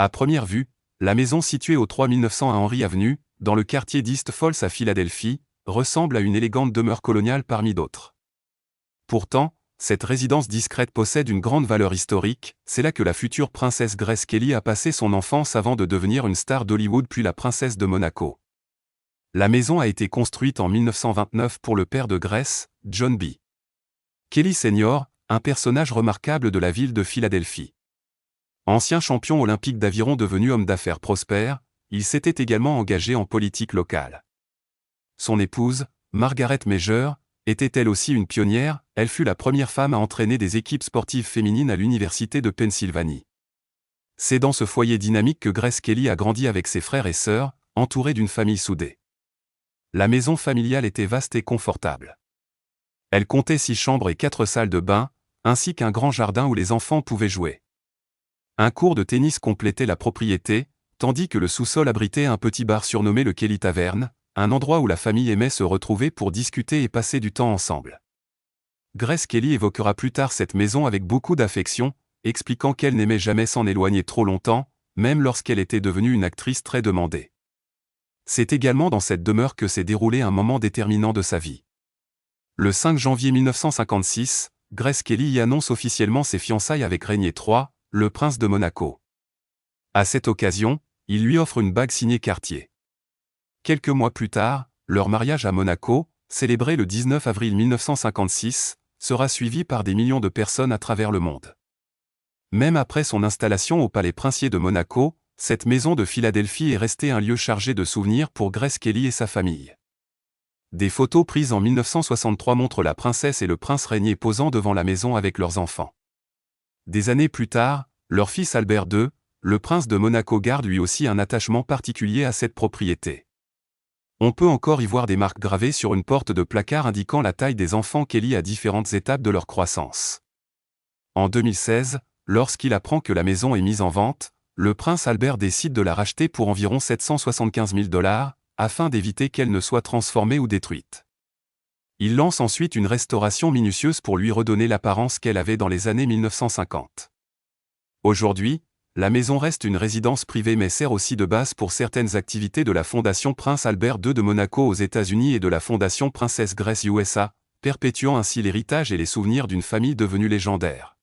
À première vue, la maison située au 3901 Henry Avenue, dans le quartier d'East Falls à Philadelphie, ressemble à une élégante demeure coloniale parmi d'autres. Pourtant, cette résidence discrète possède une grande valeur historique, c'est là que la future princesse Grace Kelly a passé son enfance avant de devenir une star d'Hollywood puis la princesse de Monaco. La maison a été construite en 1929 pour le père de Grace, John B. Kelly Sr., un personnage remarquable de la ville de Philadelphie. Ancien champion olympique d'aviron devenu homme d'affaires prospère, il s'était également engagé en politique locale. Son épouse, Margaret Major, était elle aussi une pionnière, elle fut la première femme à entraîner des équipes sportives féminines à l'université de Pennsylvanie. C'est dans ce foyer dynamique que Grace Kelly a grandi avec ses frères et sœurs, entourée d'une famille soudée. La maison familiale était vaste et confortable. Elle comptait 6 chambres et 4 salles de bain, ainsi qu'un grand jardin où les enfants pouvaient jouer. Un court de tennis complétait la propriété, tandis que le sous-sol abritait un petit bar surnommé le Kelly Tavern, un endroit où la famille aimait se retrouver pour discuter et passer du temps ensemble. Grace Kelly évoquera plus tard cette maison avec beaucoup d'affection, expliquant qu'elle n'aimait jamais s'en éloigner trop longtemps, même lorsqu'elle était devenue une actrice très demandée. C'est également dans cette demeure que s'est déroulé un moment déterminant de sa vie. Le 5 janvier 1956, Grace Kelly y annonce officiellement ses fiançailles avec Rainier III, le prince de Monaco. À cette occasion, il lui offre une bague signée Cartier. Quelques mois plus tard, leur mariage à Monaco, célébré le 19 avril 1956, sera suivi par des millions de personnes à travers le monde. Même après son installation au Palais Princier de Monaco, cette maison de Philadelphie est restée un lieu chargé de souvenirs pour Grace Kelly et sa famille. Des photos prises en 1963 montrent la princesse et le prince Rainier posant devant la maison avec leurs enfants. Des années plus tard, leur fils Albert II, le prince de Monaco, garde lui aussi un attachement particulier à cette propriété. On peut encore y voir des marques gravées sur une porte de placard indiquant la taille des enfants Kelly à différentes étapes de leur croissance. En 2016, lorsqu'il apprend que la maison est mise en vente, le prince Albert décide de la racheter pour environ 775 000 $, afin d'éviter qu'elle ne soit transformée ou détruite. Il lance ensuite une restauration minutieuse pour lui redonner l'apparence qu'elle avait dans les années 1950. Aujourd'hui, la maison reste une résidence privée mais sert aussi de base pour certaines activités de la Fondation Prince Albert II de Monaco aux États-Unis et de la Fondation Princess Grace USA, perpétuant ainsi l'héritage et les souvenirs d'une famille devenue légendaire.